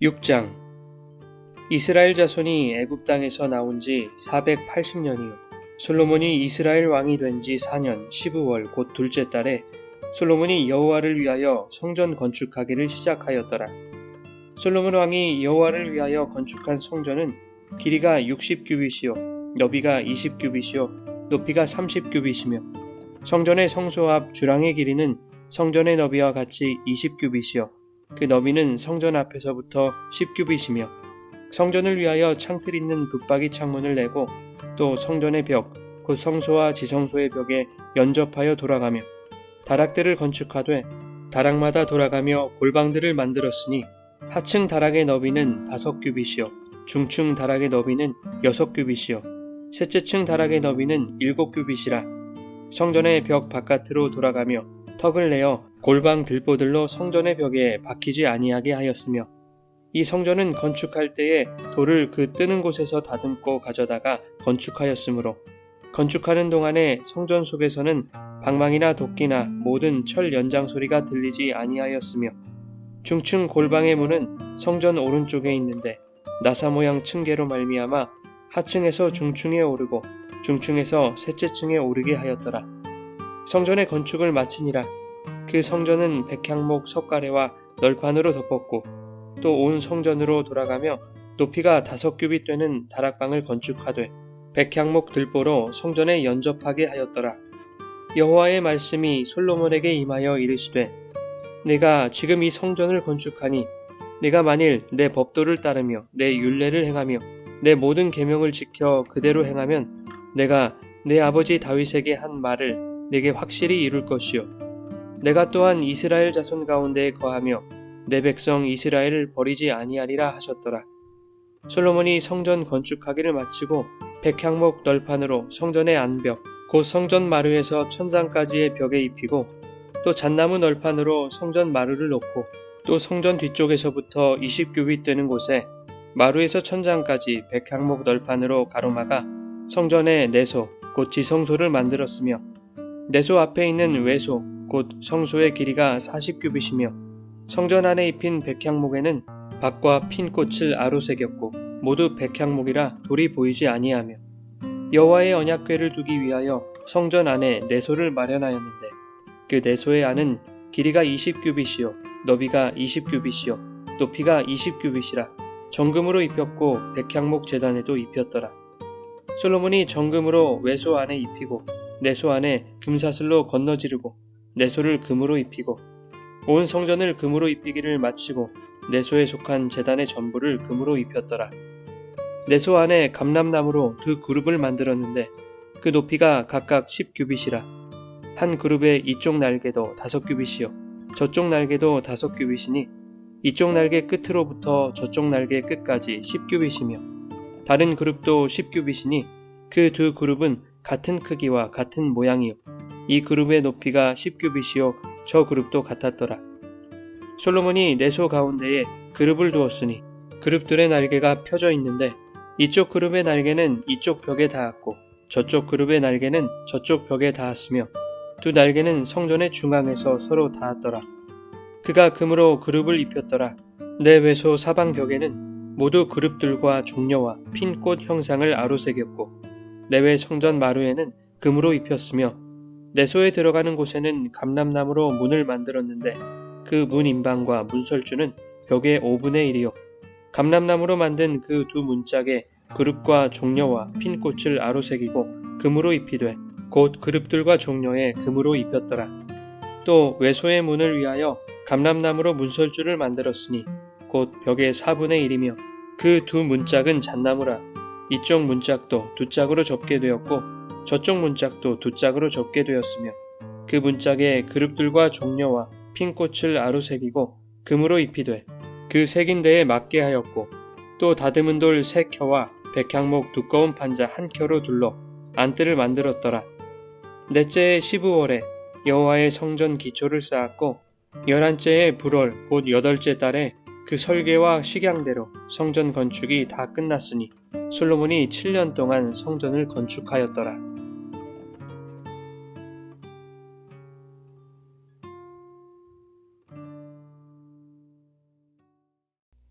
6장. 이스라엘 자손이 애굽 땅에서 나온 지 480년이요. 솔로몬이 이스라엘 왕이 된 지 4년 12월 곧 둘째 달에 솔로몬이 여호와를 위하여 성전 건축하기를 시작하였더라. 솔로몬 왕이 여호와를 위하여 건축한 성전은 길이가 60규빗이요 너비가 20규빗이요 높이가 30규빗이며 성전의 성소 앞 주랑의 길이는 성전의 너비와 같이 20규빗이요 그 너비는 성전 앞에서부터 10규빗이며 성전을 위하여 창틀 있는 붙박이 창문을 내고 또 성전의 벽 곧 성소와 지성소의 벽에 연접하여 돌아가며 다락들을 건축하되 다락마다 돌아가며 골방들을 만들었으니 하층 다락의 너비는 5규빗이요 중층 다락의 너비는 6규빗이요 셋째 층 다락의 너비는 7규빗이라 성전의 벽 바깥으로 돌아가며 턱을 내어 골방 들보들로 성전의 벽에 박히지 아니하게 하였으며 이 성전은 건축할 때에 돌을 그 뜨는 곳에서 다듬고 가져다가 건축하였으므로 건축하는 동안에 성전 속에서는 방망이나 도끼나 모든 철 연장 소리가 들리지 아니하였으며 중층 골방의 문은 성전 오른쪽에 있는데 나사 모양 층계로 말미암아 하층에서 중층에 오르고 중층에서 셋째 층에 오르게 하였더라. 성전의 건축을 마치니라. 그 성전은 백향목 석가래와 널판으로 덮었고 또 온 성전으로 돌아가며 높이가 5규빗 되는 다락방을 건축하되 백향목 들보로 성전에 연접하게 하였더라. 여호와의 말씀이 솔로몬에게 임하여 이르시되 내가 지금 이 성전을 건축하니 네가 만일 내 법도를 따르며 내 율례를 행하며 내 모든 계명을 지켜 그대로 행하면 내가 내 아버지 다윗에게 한 말을 네게 확실히 이룰 것이요 내가 또한 이스라엘 자손 가운데에 거하며 내 백성 이스라엘을 버리지 아니하리라 하셨더라. 솔로몬이 성전 건축하기를 마치고 백향목 널판으로 성전의 안벽 곧 성전 마루에서 천장까지의 벽에 입히고 또 잣나무 널판으로 성전 마루를 놓고 또 성전 뒤쪽에서부터 20규빗 되는 곳에 마루에서 천장까지 백향목 널판으로 가로막아 성전의 내소 곧 지성소를 만들었으며 내소 앞에 있는 외소 곧 성소의 길이가 40규빗이며 성전 안에 입힌 백향목에는 박과 핀 꽃을 아로새겼고 모두 백향목이라 돌이 보이지 아니하며 여호와의 언약궤를 두기 위하여 성전 안에 내소를 마련하였는데 그 내소의 안은 길이가 20규빗이요 너비가 20규빗이요 높이가 20규빗이라 정금으로 입혔고 백향목 제단에도 입혔더라. 솔로몬이 정금으로 외소 안에 입히고 내소 안에 금사슬로 건너지르고 내소를 금으로 입히고 온 성전을 금으로 입히기를 마치고 내소에 속한 제단의 전부를 금으로 입혔더라. 내소 안에 감람나무로 두 그룹을 만들었는데 그 높이가 각각 10규빗이라 한 그룹의 이쪽 날개도 5규빗이요 저쪽 날개도 5규빗이니 이쪽 날개 끝으로부터 저쪽 날개 끝까지 10규빗이며 다른 그룹도 10규빗이니 그 두 그룹은 같은 크기와 같은 모양이요 이 그룹의 높이가 10규빗이요 저 그룹도 같았더라. 솔로몬이 내소 가운데에 그룹을 두었으니 그룹들의 날개가 펴져 있는데 이쪽 그룹의 날개는 이쪽 벽에 닿았고 저쪽 그룹의 날개는 저쪽 벽에 닿았으며 두 날개는 성전의 중앙에서 서로 닿았더라. 그가 금으로 그룹을 입혔더라. 내 외소 사방 벽에는 모두 그룹들과 종려와 핀 꽃 형상을 아로새겼고 내외 성전 마루에는 금으로 입혔으며 내소에 들어가는 곳에는 감람나무로 문을 만들었는데 그 문 인방과 문설주는 벽의 5분의 1이요 감람나무로 만든 그 두 문짝에 그룹과 종려와 핀 꽃을 아로새기고 금으로 입히되 곧 그룹들과 종려에 금으로 입혔더라. 또 외소의 문을 위하여 감람나무로 문설주를 만들었으니 곧 벽의 4분의 1이며 그 두 문짝은 잣나무라 이쪽 문짝도 두 짝으로 접게 되었고 저쪽 문짝도 두 짝으로 접게 되었으며 그 문짝에 그룹들과 종려와 핀 꽃을 아로새기고 금으로 입히되 그 새긴 데에 맞게 하였고 또 다듬은 돌 3켜와 백향목 두꺼운 판자 1켜로 둘러 안뜰을 만들었더라. 넷째의 15월에 여호와의 성전 기초를 쌓았고 11째의 불월 곧 8째 달에 그 설계와 식양대로 성전 건축이 다 끝났으니 솔로몬이 7년 동안 성전을 건축하였더라.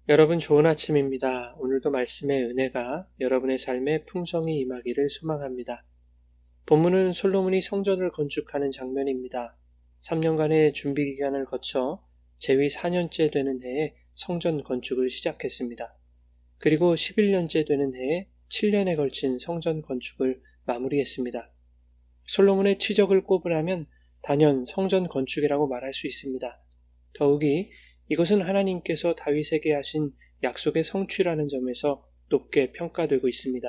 여러분 좋은 아침입니다. 오늘도 말씀의 은혜가 여러분의 삶에 풍성히 임하기를 소망합니다. 본문은 솔로몬이 성전을 건축하는 장면입니다. 3년간의 준비 기간을 거쳐 재위 4년째 되는 해에 성전 건축을 시작했습니다. 그리고 11년째 되는 해에 7년에 걸친 성전 건축을 마무리했습니다. 솔로몬의 치적을 꼽으라면 단연 성전 건축이라고 말할 수 있습니다. 더욱이 이것은 하나님께서 다윗에게 하신 약속의 성취라는 점에서 높게 평가되고 있습니다.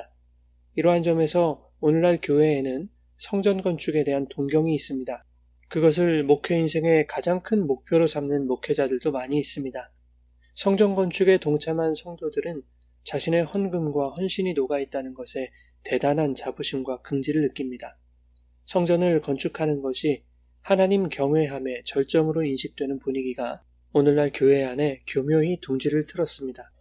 이러한 점에서 오늘날 교회에는 성전 건축에 대한 동경이 있습니다. 그것을 목회 인생의 가장 큰 목표로 삼는 목회자들도 많이 있습니다. 성전 건축에 동참한 성도들은 자신의 헌금과 헌신이 녹아있다는 것에 대단한 자부심과 긍지를 느낍니다. 성전을 건축하는 것이 하나님 경외함의 절정으로 인식되는 분위기가 오늘날 교회 안에 교묘히 둥지를 틀었습니다.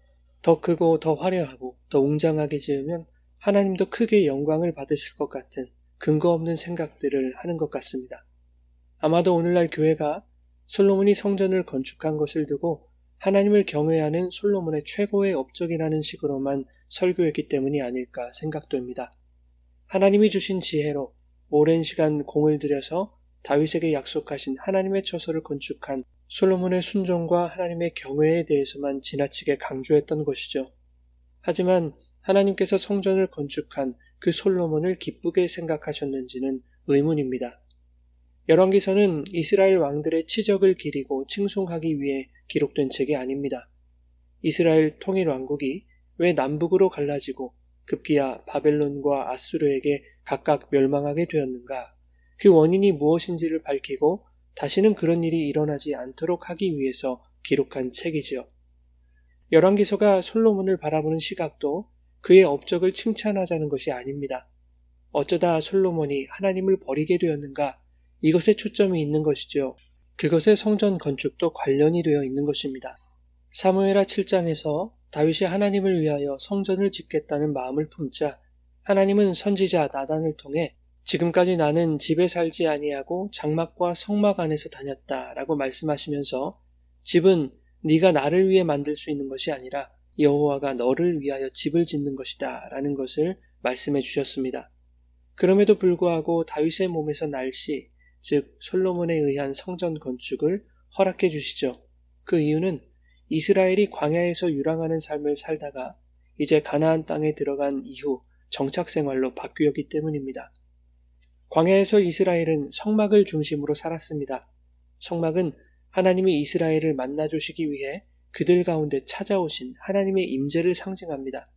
더 크고 더 화려하고 더 웅장하게 지으면 하나님도 크게 영광을 받으실 것 같은 근거 없는 생각들을 하는 것 같습니다. 아마도 오늘날 교회가 솔로몬이 성전을 건축한 것을 두고 하나님을 경외하는 솔로몬의 최고의 업적이라는 식으로만 설교했기 때문이 아닐까 생각됩니다. 하나님이 주신 지혜로 오랜 시간 공을 들여서 다윗에게 약속하신 하나님의 처소를 건축한 솔로몬의 순종과 하나님의 경외에 대해서만 지나치게 강조했던 것이죠. 하지만 하나님께서 성전을 건축한 그 솔로몬을 기쁘게 생각하셨는지는 의문입니다. 열왕기서는 이스라엘 왕들의 치적을 기리고 칭송하기 위해 기록된 책이 아닙니다. 이스라엘 통일왕국이 왜 남북으로 갈라지고 급기야 바벨론과 아수르에게 각각 멸망하게 되었는가? 그 원인이 무엇인지를 밝히고 다시는 그런 일이 일어나지 않도록 하기 위해서 기록한 책이지요. 열왕기서가 솔로몬을 바라보는 시각도 그의 업적을 칭찬하자는 것이 아닙니다. 어쩌다 솔로몬이 하나님을 버리게 되었는가? 이것에 초점이 있는 것이죠. 그것에 성전 건축도 관련이 되어 있는 것입니다. 사무엘하 7장에서 다윗이 하나님을 위하여 성전을 짓겠다는 마음을 품자 하나님은 선지자 나단을 통해 지금까지 나는 집에 살지 아니하고 장막과 성막 안에서 다녔다라고 말씀하시면서 집은 네가 나를 위해 만들 수 있는 것이 아니라 여호와가 너를 위하여 집을 짓는 것이다 라는 것을 말씀해 주셨습니다. 그럼에도 불구하고 다윗의 몸에서 날씨, 즉 솔로몬에 의한 성전 건축을 허락해 주시죠. 그 이유는 이스라엘이 광야에서 유랑하는 삶을 살다가 이제 가나안 땅에 들어간 이후 정착 생활로 바뀌었기 때문입니다. 광야에서 이스라엘은 성막을 중심으로 살았습니다. 성막은 하나님이 이스라엘을 만나주시기 위해 그들 가운데 찾아오신 하나님의 임재를 상징합니다.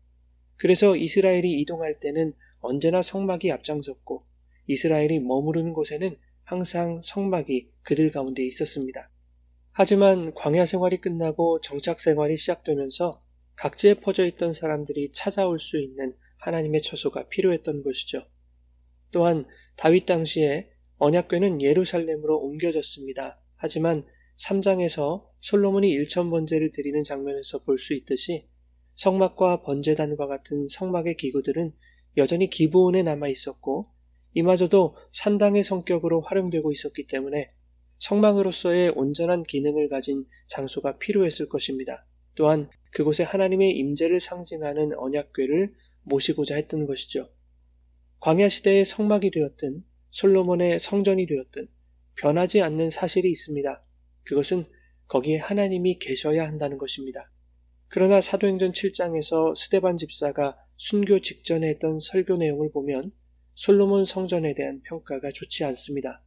그래서 이스라엘이 이동할 때는 언제나 성막이 앞장섰고 이스라엘이 머무르는 곳에는 항상 성막이 그들 가운데 있었습니다. 하지만 광야 생활이 끝나고 정착 생활이 시작되면서 각지에 퍼져 있던 사람들이 찾아올 수 있는 하나님의 처소가 필요했던 것이죠. 또한 다윗 당시에 언약궤는 예루살렘으로 옮겨졌습니다. 하지만 3장에서 솔로몬이 일천번제를 드리는 장면에서 볼 수 있듯이 성막과 번제단과 같은 성막의 기구들은 여전히 기브온에 남아 있었고 이마저도 산당의 성격으로 활용되고 있었기 때문에 성막으로서의 온전한 기능을 가진 장소가 필요했을 것입니다. 또한 그곳에 하나님의 임재를 상징하는 언약궤를 모시고자 했던 것이죠. 광야 시대의 성막이 되었든 솔로몬의 성전이 되었든 변하지 않는 사실이 있습니다. 그것은 거기에 하나님이 계셔야 한다는 것입니다. 그러나 사도행전 7장에서 스데반 집사가 순교 직전에 했던 설교 내용을 보면 솔로몬 성전에 대한 평가가 좋지 않습니다.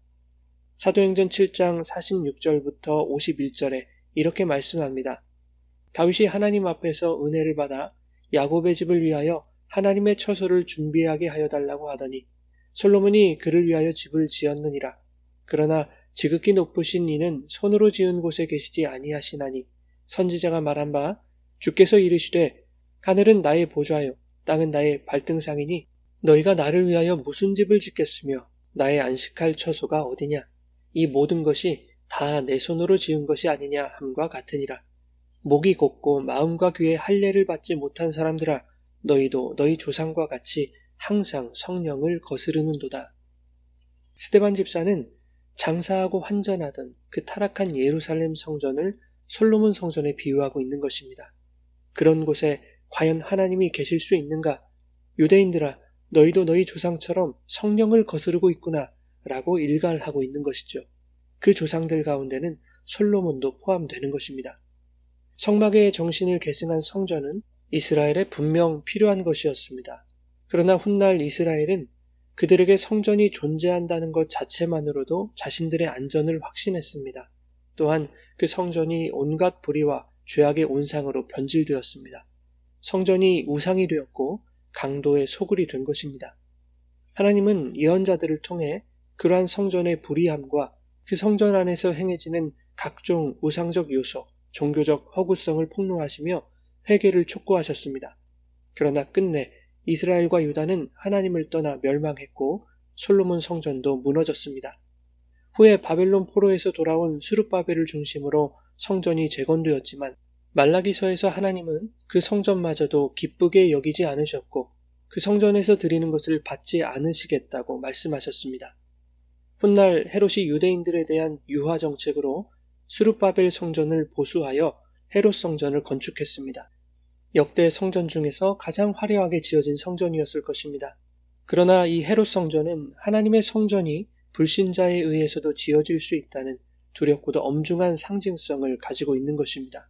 사도행전 7장 46절부터 51절에 이렇게 말씀합니다. 다윗이 하나님 앞에서 은혜를 받아 야곱의 집을 위하여 하나님의 처소를 준비하게 하여 달라고 하더니 솔로몬이 그를 위하여 집을 지었느니라. 그러나 지극히 높으신 이는 손으로 지은 곳에 계시지 아니하시나니 선지자가 말한 바 주께서 이르시되 하늘은 나의 보좌요 땅은 나의 발등상이니 너희가 나를 위하여 무슨 집을 짓겠으며 나의 안식할 처소가 어디냐. 이 모든 것이 다 내 손으로 지은 것이 아니냐 함과 같으니라. 목이 곧고 마음과 귀에 할례를 받지 못한 사람들아 너희도 너희 조상과 같이 항상 성령을 거스르는도다. 스데반 집사는 장사하고 환전하던 그 타락한 예루살렘 성전을 솔로몬 성전에 비유하고 있는 것입니다. 그런 곳에 과연 하나님이 계실 수 있는가? 유대인들아, 너희도 너희 조상처럼 성령을 거스르고 있구나 라고 일갈하고 있는 것이죠. 그 조상들 가운데는 솔로몬도 포함되는 것입니다. 성막의 정신을 계승한 성전은 이스라엘에 분명 필요한 것이었습니다. 그러나 훗날 이스라엘은 그들에게 성전이 존재한다는 것 자체만으로도 자신들의 안전을 확신했습니다. 또한 그 성전이 온갖 불의와 죄악의 온상으로 변질되었습니다. 성전이 우상이 되었고 강도의 소굴이 된 것입니다. 하나님은 예언자들을 통해 그러한 성전의 불의함과 그 성전 안에서 행해지는 각종 우상적 요소, 종교적 허구성을 폭로하시며 회개를 촉구하셨습니다. 그러나 끝내 이스라엘과 유다는 하나님을 떠나 멸망했고 솔로몬 성전도 무너졌습니다. 후에 바벨론 포로에서 돌아온 스룹바벨을 중심으로 성전이 재건되었지만 말라기서에서 하나님은 그 성전마저도 기쁘게 여기지 않으셨고 그 성전에서 드리는 것을 받지 않으시겠다고 말씀하셨습니다. 훗날 헤롯이 유대인들에 대한 유화 정책으로 스룹바벨 성전을 보수하여 헤롯 성전을 건축했습니다. 역대 성전 중에서 가장 화려하게 지어진 성전이었을 것입니다. 그러나 이 헤롯 성전은 하나님의 성전이 불신자에 의해서도 지어질 수 있다는 두렵고도 엄중한 상징성을 가지고 있는 것입니다.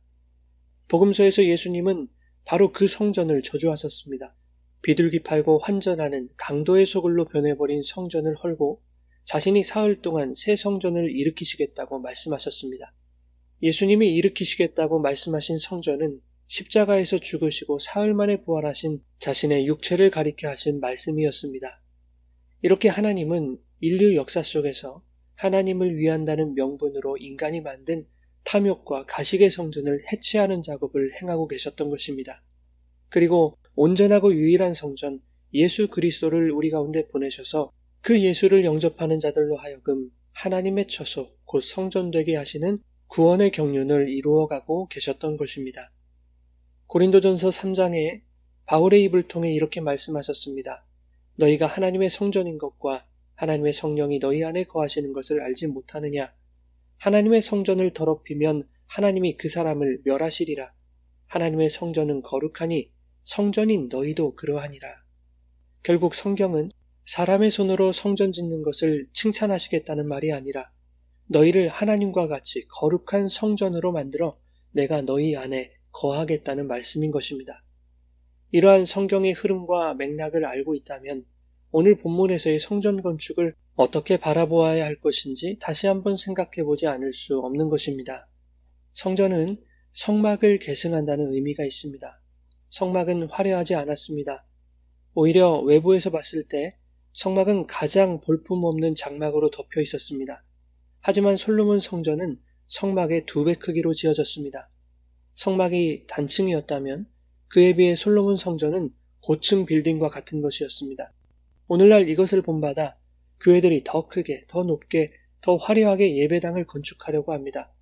복음서에서 예수님은 바로 그 성전을 저주하셨습니다. 비둘기 팔고 환전하는 강도의 소굴로 변해버린 성전을 헐고 자신이 사흘 동안 새 성전을 일으키시겠다고 말씀하셨습니다. 예수님이 일으키시겠다고 말씀하신 성전은 십자가에서 죽으시고 사흘 만에 부활하신 자신의 육체를 가리켜 하신 말씀이었습니다. 이렇게 하나님은 인류 역사 속에서 하나님을 위한다는 명분으로 인간이 만든 탐욕과 가식의 성전을 해체하는 작업을 행하고 계셨던 것입니다. 그리고 온전하고 유일한 성전 예수 그리스도를 우리 가운데 보내셔서 그 예수를 영접하는 자들로 하여금 하나님의 처소 곧 성전 되게 하시는 구원의 경륜을 이루어가고 계셨던 것입니다. 고린도전서 3장에 바울의 입을 통해 이렇게 말씀하셨습니다. 너희가 하나님의 성전인 것과 하나님의 성령이 너희 안에 거하시는 것을 알지 못하느냐? 하나님의 성전을 더럽히면 하나님이 그 사람을 멸하시리라. 하나님의 성전은 거룩하니 성전인 너희도 그러하니라. 결국 성경은 사람의 손으로 성전 짓는 것을 칭찬하시겠다는 말이 아니라 너희를 하나님과 같이 거룩한 성전으로 만들어 내가 너희 안에 거하겠다는 말씀인 것입니다. 이러한 성경의 흐름과 맥락을 알고 있다면 오늘 본문에서의 성전 건축을 어떻게 바라보아야 할 것인지 다시 한번 생각해 보지 않을 수 없는 것입니다. 성전은 성막을 계승한다는 의미가 있습니다. 성막은 화려하지 않았습니다. 오히려 외부에서 봤을 때 성막은 가장 볼품없는 장막으로 덮여 있었습니다. 하지만 솔로몬 성전은 성막의 2배 크기로 지어졌습니다. 성막이 단층이었다면 그에 비해 솔로몬 성전은 고층 빌딩과 같은 것이었습니다. 오늘날 이것을 본받아 교회들이 더 크게, 더 높게, 더 화려하게 예배당을 건축하려고 합니다.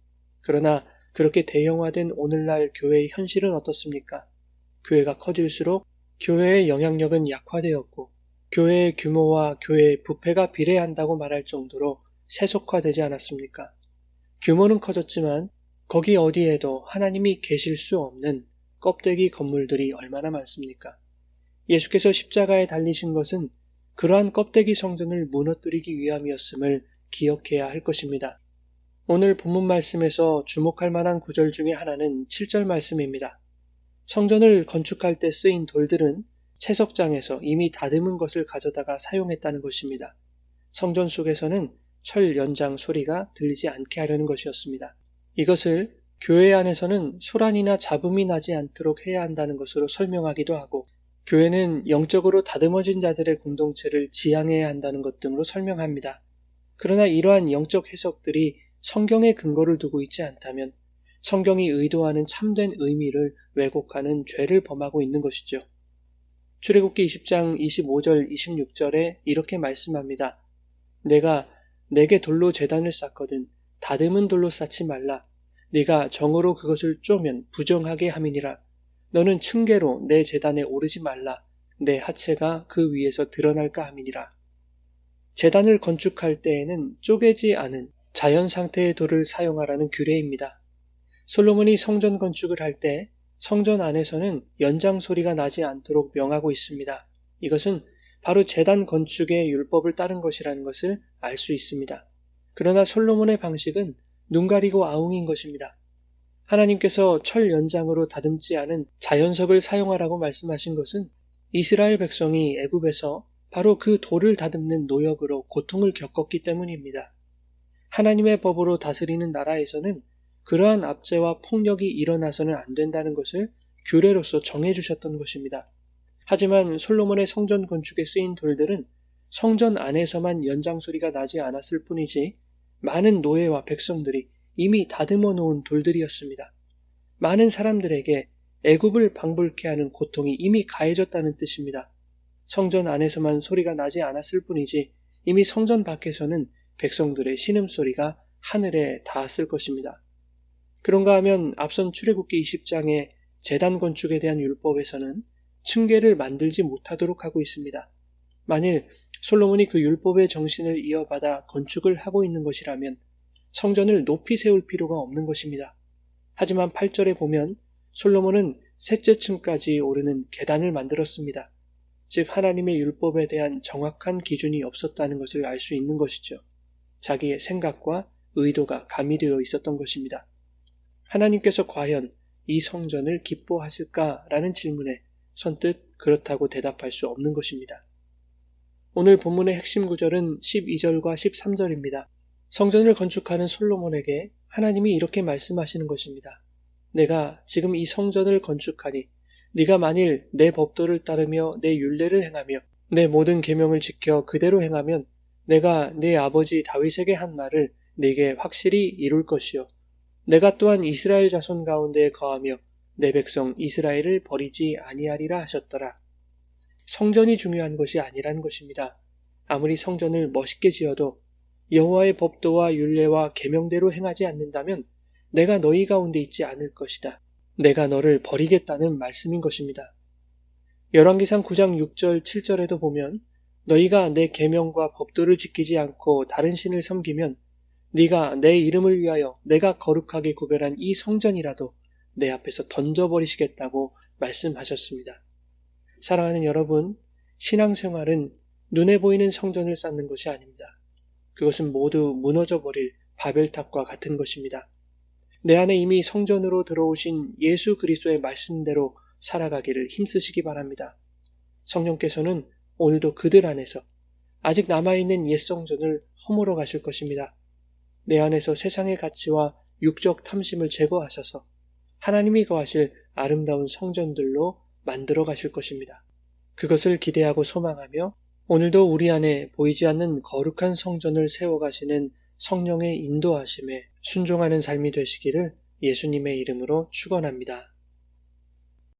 그러나 그렇게 대형화된 오늘날 교회의 현실은 어떻습니까? 교회가 커질수록 교회의 영향력은 약화되었고 교회의 규모와 교회의 부패가 비례한다고 말할 정도로 세속화되지 않았습니까? 규모는 커졌지만 거기 어디에도 하나님이 계실 수 없는 껍데기 건물들이 얼마나 많습니까? 예수께서 십자가에 달리신 것은 그러한 껍데기 성전을 무너뜨리기 위함이었음을 기억해야 할 것입니다. 오늘 본문 말씀에서 주목할 만한 구절 중에 하나는 7절 말씀입니다. 성전을 건축할 때 쓰인 돌들은 채석장에서 이미 다듬은 것을 가져다가 사용했다는 것입니다. 성전 속에서는 철 연장 소리가 들리지 않게 하려는 것이었습니다. 이것을 교회 안에서는 소란이나 잡음이 나지 않도록 해야 한다는 것으로 설명하기도 하고 교회는 영적으로 다듬어진 자들의 공동체를 지향해야 한다는 것 등으로 설명합니다. 그러나 이러한 영적 해석들이 성경에 근거를 두고 있지 않다면 성경이 의도하는 참된 의미를 왜곡하는 죄를 범하고 있는 것이죠. 출애굽기 20장 25절 26절에 이렇게 말씀합니다. 내가 내게 돌로 제단을 쌓거든 다듬은 돌로 쌓지 말라. 네가 정으로 그것을 쪼면 부정하게 함이니라. 너는 층계로 내 제단에 오르지 말라. 내 하체가 그 위에서 드러날까 함이니라. 제단을 건축할 때에는 쪼개지 않은 자연 상태의 돌을 사용하라는 규례입니다. 솔로몬이 성전 건축을 할 때 성전 안에서는 연장 소리가 나지 않도록 명하고 있습니다. 이것은 바로 제단 건축의 율법을 따른 것이라는 것을 알 수 있습니다. 그러나 솔로몬의 방식은 눈 가리고 아웅인 것입니다. 하나님께서 철 연장으로 다듬지 않은 자연석을 사용하라고 말씀하신 것은 이스라엘 백성이 애굽에서 바로 그 돌을 다듬는 노역으로 고통을 겪었기 때문입니다. 하나님의 법으로 다스리는 나라에서는 그러한 압제와 폭력이 일어나서는 안 된다는 것을 규례로서 정해주셨던 것입니다. 하지만 솔로몬의 성전 건축에 쓰인 돌들은 성전 안에서만 연장소리가 나지 않았을 뿐이지 많은 노예와 백성들이 이미 다듬어 놓은 돌들이었습니다. 많은 사람들에게 애굽을 방불케 하는 고통이 이미 가해졌다는 뜻입니다. 성전 안에서만 소리가 나지 않았을 뿐이지 이미 성전 밖에서는 백성들의 신음소리가 하늘에 닿았을 것입니다. 그런가 하면 앞선 출애굽기 20장의 제단 건축에 대한 율법에서는 층계를 만들지 못하도록 하고 있습니다. 만일 솔로몬이 그 율법의 정신을 이어받아 건축을 하고 있는 것이라면 성전을 높이 세울 필요가 없는 것입니다. 하지만 8절에 보면 솔로몬은 셋째 층까지 오르는 계단을 만들었습니다. 즉 하나님의 율법에 대한 정확한 기준이 없었다는 것을 알 수 있는 것이죠. 자기의 생각과 의도가 가미되어 있었던 것입니다. 하나님께서 과연 이 성전을 기뻐하실까라는 질문에 선뜻 그렇다고 대답할 수 없는 것입니다. 오늘 본문의 핵심 구절은 12절과 13절입니다. 성전을 건축하는 솔로몬에게 하나님이 이렇게 말씀하시는 것입니다. 내가 지금 이 성전을 건축하니 네가 만일 내 법도를 따르며 내 율례를 행하며 내 모든 계명을 지켜 그대로 행하면 내가 네 아버지 다윗에게 한 말을 네게 확실히 이룰 것이요 내가 또한 이스라엘 자손 가운데에 거하며 내 백성 이스라엘을 버리지 아니하리라 하셨더라. 성전이 중요한 것이 아니라는 것입니다. 아무리 성전을 멋있게 지어도 여호와의 법도와 율례와 계명대로 행하지 않는다면 내가 너희 가운데 있지 않을 것이다. 내가 너를 버리겠다는 말씀인 것입니다. 열왕기상 9장 6절 7절에도 보면 너희가 내 계명과 법도를 지키지 않고 다른 신을 섬기면 네가 내 이름을 위하여 내가 거룩하게 구별한 이 성전이라도 내 앞에서 던져버리시겠다고 말씀하셨습니다. 사랑하는 여러분, 신앙생활은 눈에 보이는 성전을 쌓는 것이 아닙니다. 그것은 모두 무너져버릴 바벨탑과 같은 것입니다. 내 안에 이미 성전으로 들어오신 예수 그리스도의 말씀대로 살아가기를 힘쓰시기 바랍니다. 성령께서는 오늘도 그들 안에서 아직 남아있는 옛 성전을 허물어 가실 것입니다. 내 안에서 세상의 가치와 육적 탐심을 제거하셔서 하나님이 거하실 아름다운 성전들로 만들어 가실 것입니다. 그것을 기대하고 소망하며 오늘도 우리 안에 보이지 않는 거룩한 성전을 세워가시는 성령의 인도하심에 순종하는 삶이 되시기를 예수님의 이름으로 축원합니다.